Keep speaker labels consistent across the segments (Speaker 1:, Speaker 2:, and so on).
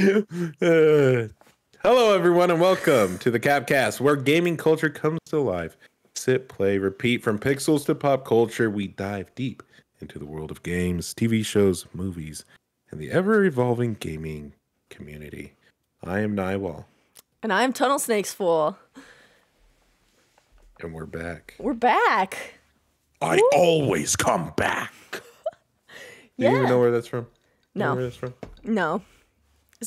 Speaker 1: Hello, everyone, and welcome to the Capcast, where gaming culture comes to life. Sit, play, repeat. From pixels to pop culture, we dive deep into the world of games, TV shows, movies, and the ever-evolving gaming community. I am Naiwal.
Speaker 2: And I'm Tunnel Snake's Fool.
Speaker 1: And we're back.
Speaker 2: We're back.
Speaker 1: I always come back. Do you even know where that's from?
Speaker 2: No.
Speaker 1: You know where that's from?
Speaker 2: No.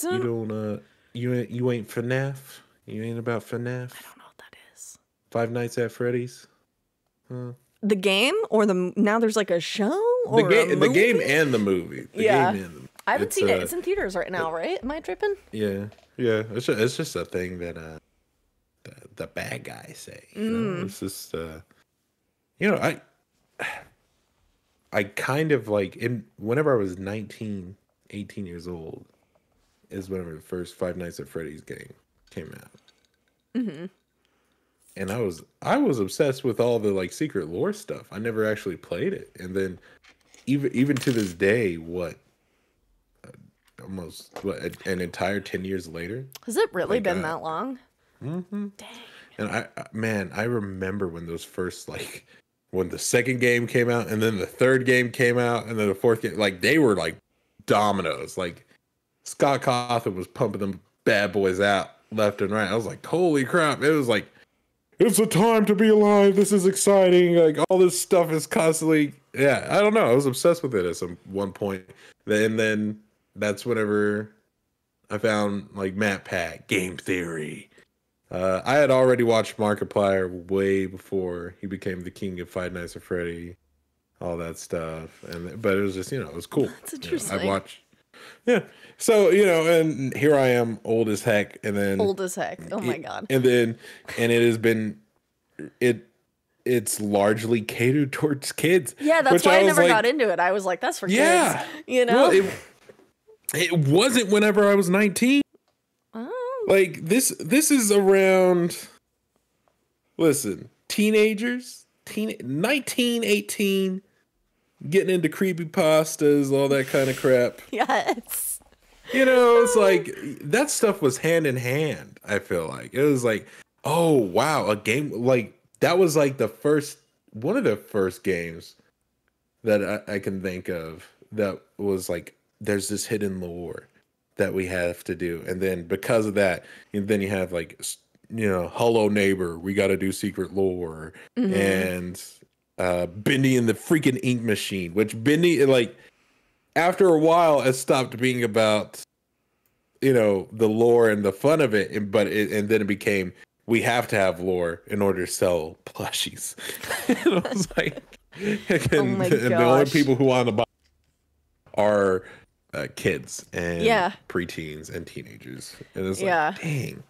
Speaker 1: You don't, you ain't FNAF? You ain't about FNAF?
Speaker 2: I don't know what that is.
Speaker 1: Five Nights at Freddy's?
Speaker 2: The game or now there's like a show or
Speaker 1: the game and the movie.
Speaker 2: I haven't seen it. It's in theaters right now, right? Am I tripping?
Speaker 1: Yeah. It's just a thing that the bad guys say. You know? It's just I kind of like whenever I was 19, 18 years old is whenever the first Five Nights at Freddy's game came out. Mm-hmm. And I was obsessed with all the like secret lore stuff. I never actually played it. And then even to this day, an entire 10 years later?
Speaker 2: Has it really been that long?
Speaker 1: Mm-hmm.
Speaker 2: Dang.
Speaker 1: And I remember when those first when the second game came out and then the third game came out and then the fourth game, like they were like dominoes. Like Scott Cawthon was pumping them bad boys out left and right. I was like, holy crap. It was like, it's a time to be alive. This is exciting. Like all this stuff is constantly, I don't know. I was obsessed with it at one point. And then that's whenever I found like Matt Pat, Game Theory. I had already watched Markiplier way before he became the king of Five Nights at Freddy, all that stuff. But it was just, it was cool.
Speaker 2: That's interesting.
Speaker 1: I watched. Yeah. So, and here I am, old as heck. And then.
Speaker 2: Old as heck. Oh my God.
Speaker 1: And it has been. It's largely catered towards kids.
Speaker 2: Yeah, that's why I never got into it. I was like, that's for kids.
Speaker 1: Well, it wasn't whenever I was 19. Like this is around, listen, teenagers, 19, 18, getting into creepypastas, all that kind of crap.
Speaker 2: Yes.
Speaker 1: It's like that stuff was hand in hand. I feel like it was like, oh wow, a game like that was like one of the first games that I can think of that was like, there's this hidden lore that we have to do, and then because of that, then you have like, hello neighbor, we got to do secret lore, and Bendy and the freaking ink machine, which Bendy, like, after a while it stopped being about the lore and the fun of it, and then it became, we have to have lore in order to sell plushies. And I was like, and the only people who want to buy are kids and preteens and teenagers. And it's like, dang.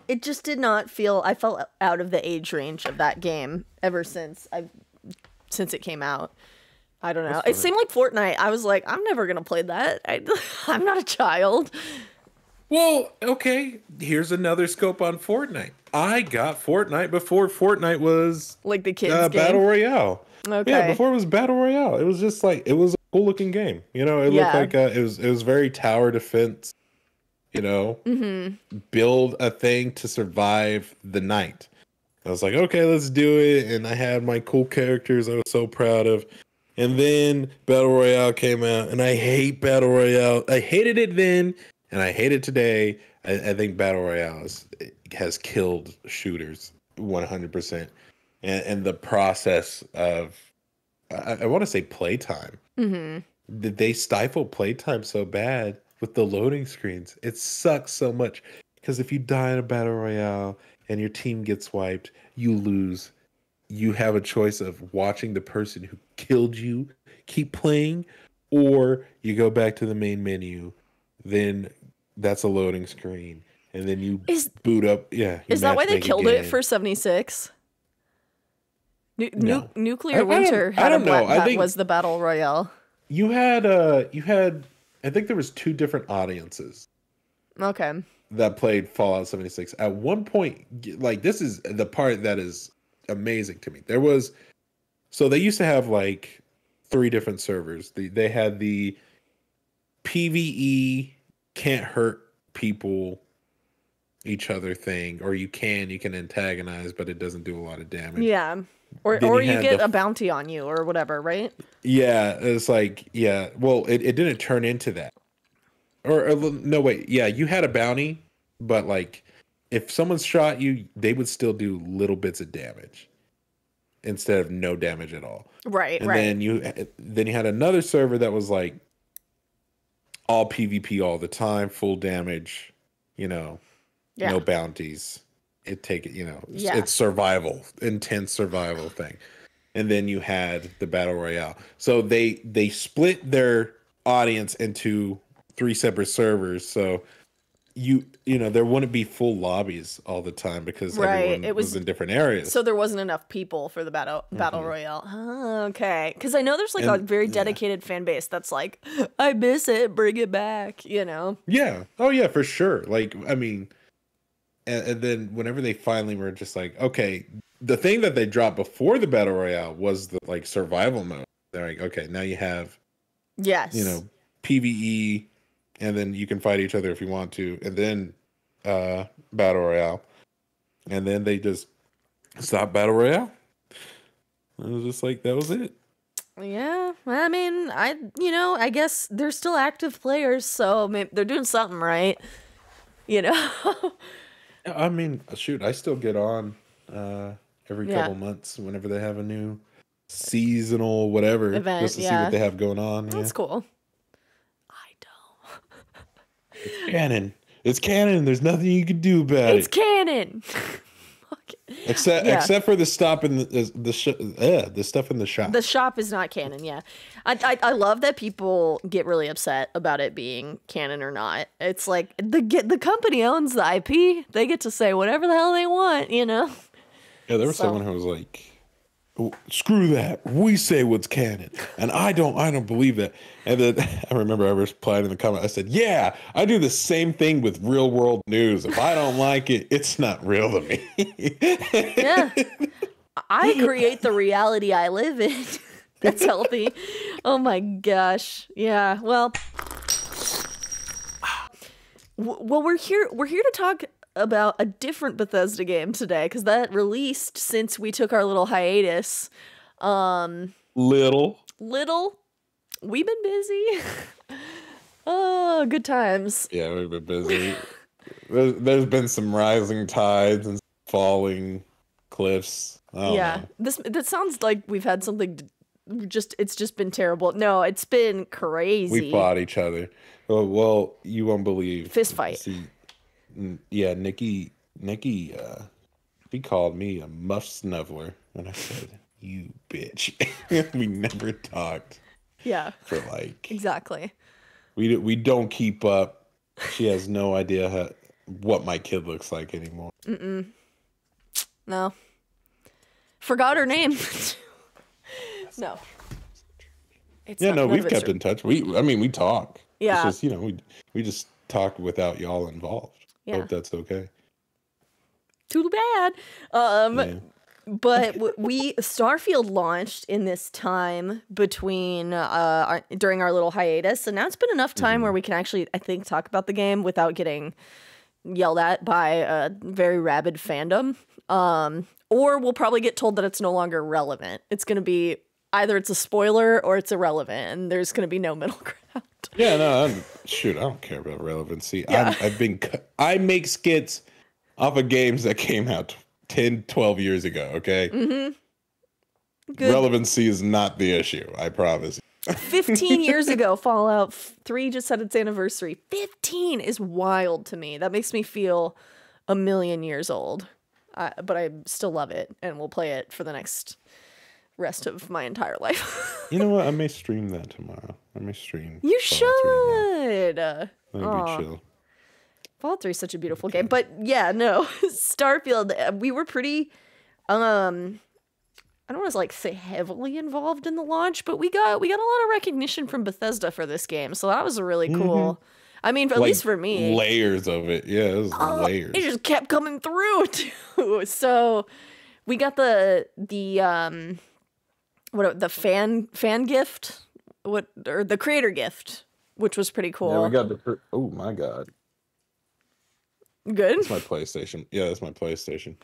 Speaker 2: It just did not feel, I felt out of the age range of that game ever since it came out. I don't know. It seemed like Fortnite. I was like, I'm never going to play that. I'm not a child.
Speaker 1: Well, okay. Here's another scope on Fortnite. I got Fortnite before Fortnite was
Speaker 2: like the kids game?
Speaker 1: Battle Royale.
Speaker 2: Okay.
Speaker 1: Yeah, before it was Battle Royale. It was just like, it was a cool looking game. It looked like it was very tower defense. Build a thing to survive the night. I was like, okay, let's do it. And I had my cool characters I was so proud of. And then Battle Royale came out, and I hate Battle Royale. I hated it then, and I hate it today. I think Battle Royale has killed shooters 100%. And the process of, I want to say playtime. They stifle playtime so bad with the loading screens. It sucks so much, because if you die in a Battle Royale and your team gets wiped, you lose. You have a choice of watching the person who killed you keep playing, or you go back to the main menu. Then that's a loading screen, and then you boot up. Yeah,
Speaker 2: is that why they killed it for 76?
Speaker 1: No.
Speaker 2: Nuclear Winter had that was the Battle Royale.
Speaker 1: You had I think there was two different audiences.
Speaker 2: Okay.
Speaker 1: That played Fallout 76. At one point, like, this is the part that is amazing to me. So they used to have like 3 different servers. They had the PvE can't hurt people each other thing, or you can antagonize, but it doesn't do a lot of damage.
Speaker 2: Yeah. Or you get a bounty on you or whatever, right?
Speaker 1: Yeah, it's like, yeah, well, it didn't turn into that. Or no, wait, yeah, you had a bounty, but like if someone shot you, they would still do little bits of damage instead of no damage at all.
Speaker 2: Right,
Speaker 1: and
Speaker 2: right.
Speaker 1: then you had another server that was like all PvP all the time, full damage, no bounties. It's survival, intense survival thing. And then you had the battle royale. So they split their audience into 3 separate servers. So there wouldn't be full lobbies all the time because everyone was in different areas.
Speaker 2: So there wasn't enough people for the battle royale. Oh, okay. Because I know there's like a very dedicated fan base that's like, I miss it, bring it back.
Speaker 1: Yeah. Oh yeah, for sure. Like, I mean, and then whenever they finally were just like, okay, the thing that they dropped before the battle royale was the like survival mode. They're like, okay, now you have, PvE. And then you can fight each other if you want to, and then battle royale, and then they just stopped battle royale. It was just like that was it.
Speaker 2: Yeah, I mean, I guess they're still active players, so maybe they're doing something right.
Speaker 1: I mean, shoot, I still get on every couple months whenever they have a new seasonal whatever
Speaker 2: event,
Speaker 1: just to see what they have going on.
Speaker 2: That's cool.
Speaker 1: It's canon. It's canon. There's nothing you can do about it.
Speaker 2: It's canon.
Speaker 1: Except for the stop in the stuff in the shop.
Speaker 2: The shop is not canon. Yeah, I love that people get really upset about it being canon or not. It's like the company owns the IP. They get to say whatever the hell they want.
Speaker 1: Yeah, there was someone who was like, screw that. We say what's canon. And I don't believe that. And then I remember I replied in the comment. I said, yeah, I do the same thing with real world news. If I don't like it, it's not real to me.
Speaker 2: Yeah. I create the reality I live in. That's healthy. Oh my gosh. Yeah. Well, we're here to talk about a different Bethesda game today because that released since we took our little hiatus.
Speaker 1: Little
Speaker 2: we've been busy. Oh, good times.
Speaker 1: Yeah, we've been busy. There's been some rising tides and falling cliffs.
Speaker 2: That sounds like we've had something it's just been terrible. No, it's been crazy.
Speaker 1: We fought each other. Well, you won't believe.
Speaker 2: Fist fight.
Speaker 1: See, yeah, Nikki, he called me a muff snuffler, and I said, "You bitch." We never talked.
Speaker 2: Yeah.
Speaker 1: For like
Speaker 2: exactly.
Speaker 1: We don't keep up. She has no idea what my kid looks like anymore.
Speaker 2: No. Forgot her name. No.
Speaker 1: We've kept in touch. We talk.
Speaker 2: Yeah.
Speaker 1: It's just, we just talk without y'all involved. Yeah. Hope that's okay.
Speaker 2: Too bad. But Starfield launched in this time between during our little hiatus, and now it's been enough time where we can actually, I think, talk about the game without getting yelled at by a very rabid fandom. Or we'll probably get told that it's no longer relevant. It's going to be either it's a spoiler or it's irrelevant, and there's going to be no middle ground.
Speaker 1: Yeah, no, I don't care about relevancy. Yeah. I make skits off of games that came out 10, 12 years ago, okay? Good. Relevancy is not the issue, I promise.
Speaker 2: 15 years ago, Fallout 3 just had its anniversary. 15 is wild to me. That makes me feel a million years old. But I still love it and will play it for the next rest of my entire life.
Speaker 1: You know what? I may stream that tomorrow. I may stream.
Speaker 2: You should.
Speaker 1: That'd be chill.
Speaker 2: Fallout 3 is such a beautiful game. But yeah, no. Starfield, we were pretty I don't want to say heavily involved in the launch, but we got a lot of recognition from Bethesda for this game. So that was a really cool. I mean, at least for me.
Speaker 1: Layers of it. Yeah, it was layers.
Speaker 2: It just kept coming through too. So we got the fan gift, or the creator gift. which was pretty cool.
Speaker 1: Yeah, we got the. Oh my god.
Speaker 2: Good.
Speaker 1: That's my PlayStation. Yeah, that's my PlayStation.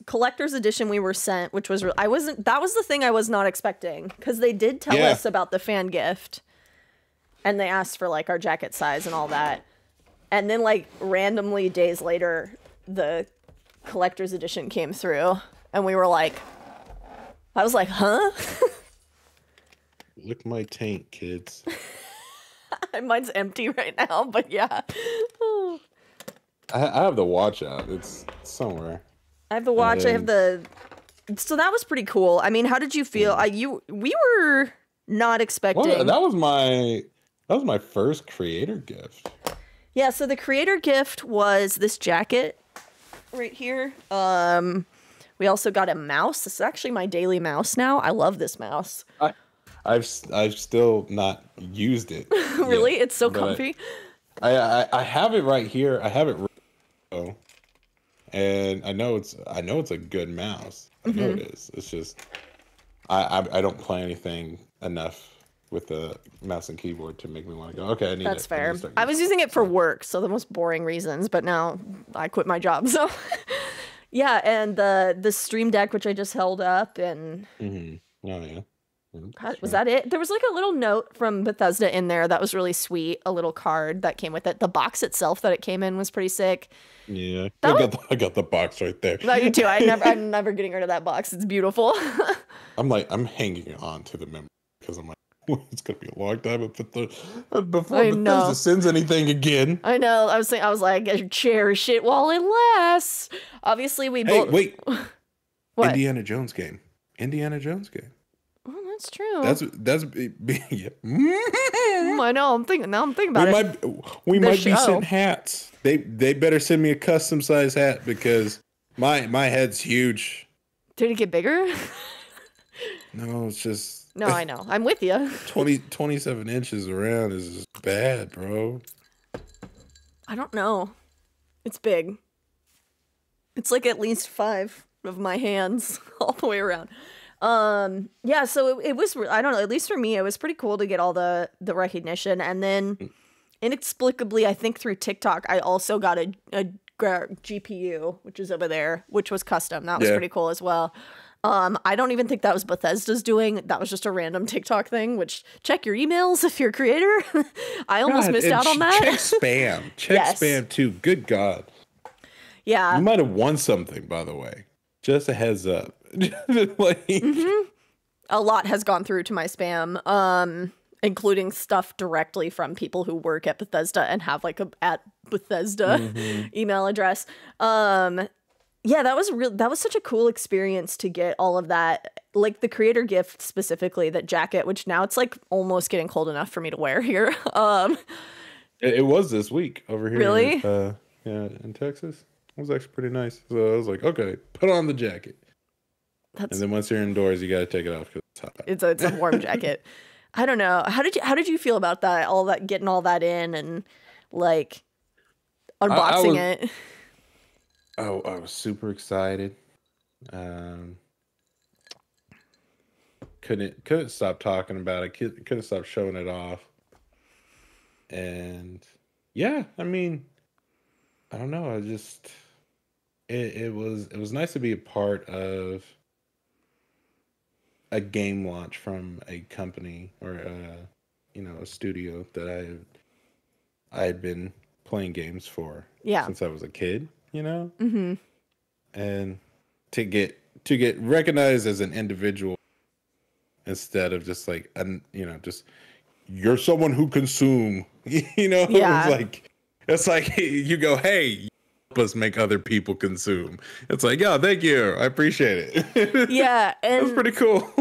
Speaker 2: Collector's edition we were sent, which was that was the thing I was not expecting, because they did tell us about the fan gift, and they asked for like our jacket size and all that, and then like randomly days later the collector's edition came through, and we were like, I was like, huh?
Speaker 1: Lick my taint, kids.
Speaker 2: Mine's empty right now, but yeah.
Speaker 1: I have the watch out. It's somewhere.
Speaker 2: I have the watch. I have the. So that was pretty cool. I mean, how did you feel? We were not expecting.
Speaker 1: Well, that was my first creator gift.
Speaker 2: Yeah. So the creator gift was this jacket right here. We also got a mouse. This is actually my daily mouse now. I love this mouse.
Speaker 1: I've still not used it.
Speaker 2: Really?
Speaker 1: Yet,
Speaker 2: it's so comfy.
Speaker 1: I have it right here. I have it. And I know it's a good mouse. I know it is. It's just I don't play anything enough with the mouse and keyboard to make me want to go, okay, I need
Speaker 2: That's
Speaker 1: it.
Speaker 2: fair. I was using it for work, so the most boring reasons, but now I quit my job, so yeah, and the Stream Deck, which I just held up, and
Speaker 1: oh yeah.
Speaker 2: God, was that it? There was like a little note from Bethesda in there that was really sweet. A little card that came with it. The box itself that it came in was pretty sick.
Speaker 1: Yeah, I got the box right there.
Speaker 2: I do too. I'm never getting rid of that box. It's beautiful.
Speaker 1: I'm hanging on to the memory because I'm like, it's gonna be a long time before
Speaker 2: I know.
Speaker 1: Bethesda sends anything again.
Speaker 2: I know. I was like, cherish it while it lasts. Obviously, we both.
Speaker 1: Wait.
Speaker 2: What?
Speaker 1: Indiana Jones game.
Speaker 2: Oh, that's true.
Speaker 1: That's yeah.
Speaker 2: I know. I'm thinking about it.
Speaker 1: We might be sent hats. They better send me a custom size hat because my head's huge.
Speaker 2: Did it get bigger?
Speaker 1: No, it's just.
Speaker 2: No, I know. I'm with you.
Speaker 1: 27 inches around is bad, bro.
Speaker 2: I don't know. It's big. It's like at least 5 of my hands all the way around. Yeah, so it was, I don't know, at least for me, it was pretty cool to get all the recognition. And then inexplicably, I think through TikTok, I also got a GPU, which is over there, which was custom. That was pretty cool as well. I don't even think that was Bethesda's doing. That was just a random TikTok thing, which check your emails if you're a creator. I almost missed out on that.
Speaker 1: Check spam. Check spam too. Good God.
Speaker 2: Yeah.
Speaker 1: You might have won something, by the way. Just a heads up.
Speaker 2: A lot has gone through to my spam, including stuff directly from people who work at Bethesda and have like a at Bethesda email address. Yeah, that was such a cool experience to get all of that, like the creator gift specifically, that jacket, which now it's like almost getting cold enough for me to wear here.
Speaker 1: It was this week over here.
Speaker 2: Really?
Speaker 1: Yeah, in Texas. It was actually pretty nice. So I was like, okay, put on the jacket. And then once you're indoors, you got to take it off because it's hot.
Speaker 2: It's a warm jacket. I don't know. How did you feel about that? All that, getting all that in and like unboxing it.
Speaker 1: Oh, I was super excited. Couldn't stop talking about it. Couldn't stop showing it off. And yeah, I mean, I don't know. It was nice to be a part of a game launch from a company or a studio that I had been playing games for since I was a kid, and to get recognized as an individual instead of just like just you're someone who consume, it's like you go, hey, help us make other people consume. It's like, yeah, thank you, I appreciate it.
Speaker 2: Yeah, and
Speaker 1: it was pretty cool.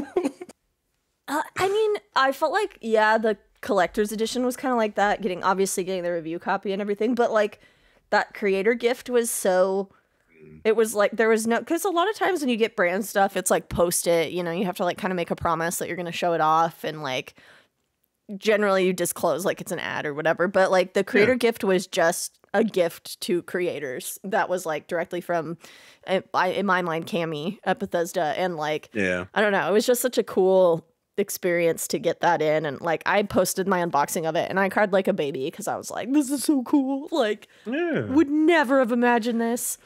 Speaker 2: I mean, I felt like the collector's edition was kind of like that, getting the review copy and everything, but like that creator gift was so. It was like there was no, because a lot of times when you get brand stuff, it's like post it, you have to like kind of make a promise that you're going to show it off, and like generally you disclose like it's an ad or whatever. But like the creator gift was just a gift to creators that was like directly from, in my mind, Cammy at Bethesda, and like I don't know, it was just such a cool experience to get that in. And like, I posted my unboxing of it and I cried like a baby because I was like, this is so cool. Like, would never have imagined this.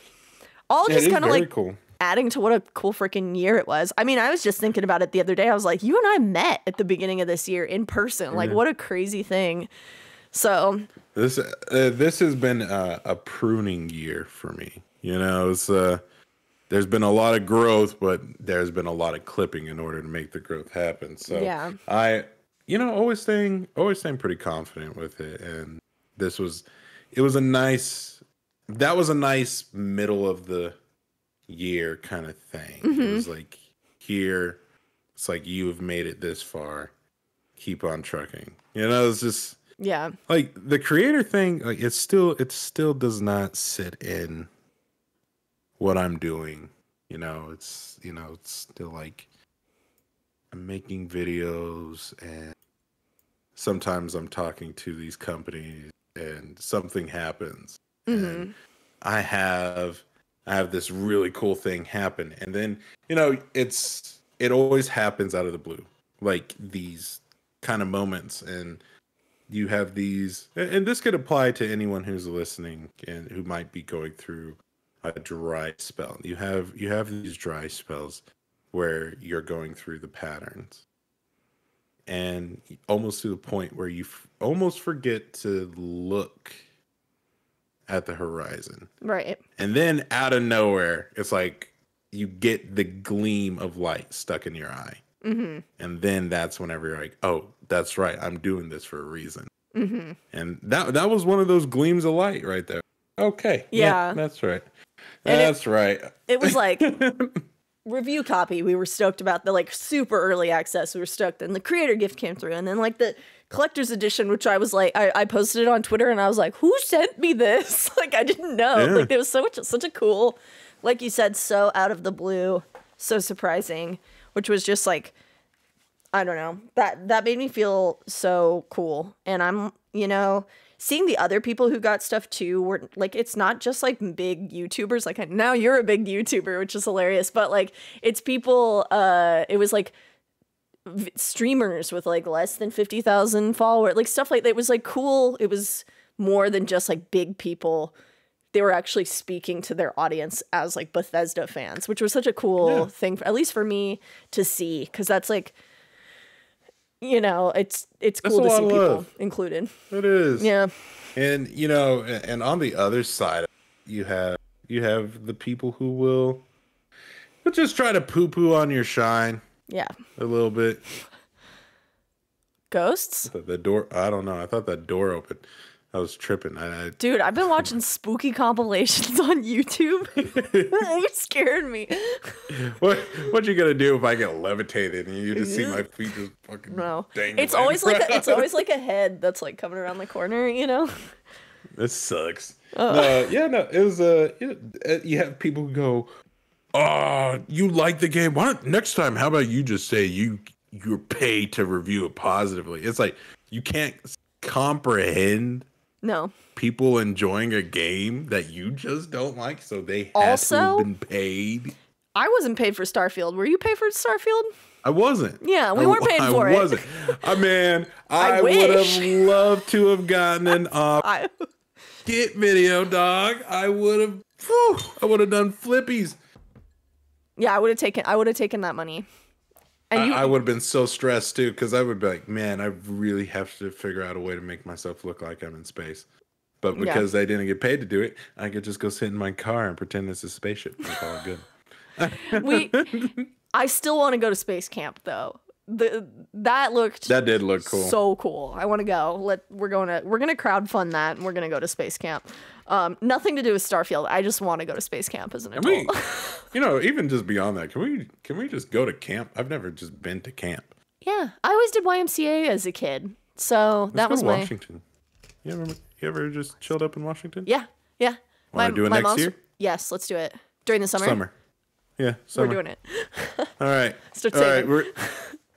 Speaker 2: All just kind of like cool. Adding to what a cool freaking year it was. I mean, I was just thinking about it the other day. I was like, you and I met at the beginning of this year in person. Like, what a crazy thing. So
Speaker 3: this has been a pruning year for me. You know, it's there's been a lot of growth, but there's been a lot of clipping in order to make the growth happen. So
Speaker 2: yeah.
Speaker 3: I, you know, always staying pretty confident with it. And that was a nice middle of the year kind of thing. It was like, here, it's like, you have made it this far, keep on trucking. You know, it's just like the creator thing, like it still does not sit in what I'm doing. It's still like I'm making videos, and sometimes I'm talking to these companies and something happens, and I have this really cool thing happen, and then it always happens out of the blue, like these kind of moments, and you have these, and this could apply to anyone who's listening and who might be going through a dry spell. You have these dry spells where you're going through the patterns, and almost to the point where you almost forget to look at the horizon.
Speaker 2: Right.
Speaker 3: And then out of nowhere, it's like you get the gleam of light stuck in your eye. And then that's whenever you're like, oh, that's right, I'm doing this for a reason. And that was one of those gleams of light right there. Okay. Yeah, that's right. That's right.
Speaker 2: It was like review copy. We were stoked about the like super early access. We were stoked. And the creator gift came through. And then like the collector's edition, which I was like, I posted it on Twitter and I was like, who sent me this? Like, I didn't know. Yeah. Like, it was such a cool, like you said, so out of the blue, so surprising, which was just like, I don't know, that made me feel so cool. And I'm, seeing the other people who got stuff too, were like, it's not just like big YouTubers. Like, now you're a big YouTuber, which is hilarious, but like, it's people, it was like streamers with like less than 50,000 followers, like stuff like that. It was like cool. It was more than just like big people. They were actually speaking to their audience as like Bethesda fans, which was such a cool thing, at least for me to see. Cause that's like, it's cool to see people included.
Speaker 3: It is.
Speaker 2: Yeah.
Speaker 3: And, and on the other side, you have the people who will just try to poo-poo on your shine.
Speaker 2: Yeah.
Speaker 3: A little bit.
Speaker 2: Ghosts?
Speaker 3: The door, I don't know. I thought that door opened. I was tripping.
Speaker 2: Dude, I've been watching spooky compilations on YouTube. It scared me.
Speaker 3: What you gonna do if I get levitated and you just see my feet just fucking dangling?
Speaker 2: It's always like a head that's like coming around the corner,
Speaker 3: This sucks. It was you have people who go, oh, you like the game? Why don't, next time, how about you just say you're paid to review it positively? It's like you can't comprehend people enjoying a game that you just don't like, so they had to have been paid.
Speaker 2: I wasn't paid for Starfield. Were you paid for Starfield?
Speaker 3: I wasn't.
Speaker 2: Yeah, we weren't paying for it.
Speaker 3: I wasn't. I would have loved to have gotten an get video, dog. I would have done flippies.
Speaker 2: Yeah, I would have taken that money. And
Speaker 3: I would have been so stressed too, because I would be like, man, I really have to figure out a way to make myself look like I'm in space. But because I didn't get paid to do it, I could just go sit in my car and pretend it's a spaceship. I call it good.
Speaker 2: I still want to go to space camp though. That did look cool. So cool. I want to go. We're gonna crowdfund that, and we're gonna go to space camp. Nothing to do with Starfield. I just want to go to space camp as an adult.
Speaker 3: Even just beyond that, can we just go to camp? I've never just been to camp.
Speaker 2: Yeah, I always did YMCA as a kid, so that was my.
Speaker 3: Washington. You ever just chilled up in Washington?
Speaker 2: Yeah.
Speaker 3: Want to do it next year?
Speaker 2: Yes, let's do it during the summer.
Speaker 3: Yeah, summer.
Speaker 2: We're doing it.
Speaker 3: All right.
Speaker 2: Start saving.
Speaker 3: All right.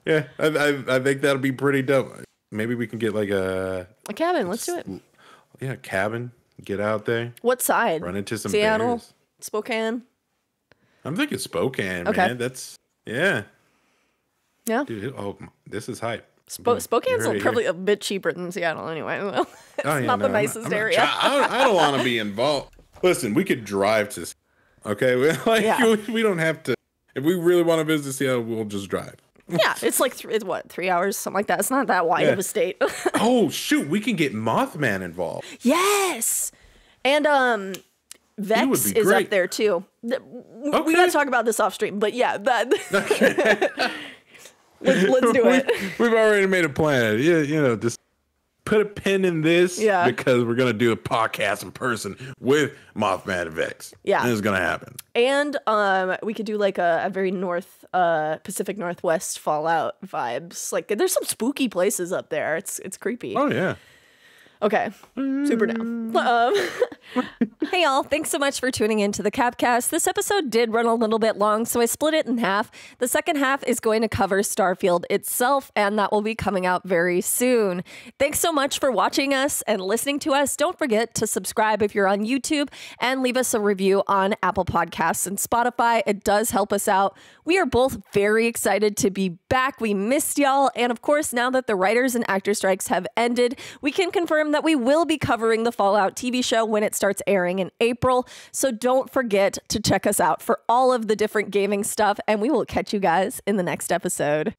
Speaker 3: Yeah, I think that'll be pretty dope. Maybe we can get like a
Speaker 2: cabin. Let's do it.
Speaker 3: Yeah, cabin. Get out there.
Speaker 2: What side?
Speaker 3: Run into some
Speaker 2: Seattle,
Speaker 3: bears.
Speaker 2: Spokane.
Speaker 3: I'm thinking Spokane,
Speaker 2: okay.
Speaker 3: Man. That's
Speaker 2: Yeah.
Speaker 3: Dude, this is hype.
Speaker 2: Spokane's probably a bit cheaper than Seattle anyway. It's not the nicest area.
Speaker 3: I don't want to be involved. Listen, we could drive to, okay? We don't have to. If we really want to visit Seattle, we'll just drive.
Speaker 2: Yeah, it's like 3 hours, something like that. It's not that wide of a state.
Speaker 3: Oh shoot, we can get Mothman involved.
Speaker 2: Yes, and Vex is up there too. We gotta talk about this off stream, but yeah, that. Let's do it.
Speaker 3: We've already made a plan. Yeah, just put a pin in this because we're gonna do a podcast in person with Mothman and Vex. Yeah, and it's gonna happen.
Speaker 2: And we could do like a very Pacific Northwest Fallout vibes. Like there's some spooky places up there. It's creepy.
Speaker 3: Oh yeah.
Speaker 2: Okay, super down.
Speaker 4: Hey y'all, thanks so much for tuning in to the Capcast. This episode did run a little bit long, so I split it in half. The second half is going to cover Starfield itself, and that will be coming out very soon. Thanks so much for watching us and listening to us. Don't forget to subscribe if you're on YouTube and leave us a review on Apple Podcasts and Spotify. It does help us out. We are both very excited to be back. We missed y'all, and of course, now that the writers and actor strikes have ended, we can confirm that we will be covering the Fallout TV show when it starts airing in April. So don't forget to check us out for all of the different gaming stuff, and we will catch you guys in the next episode.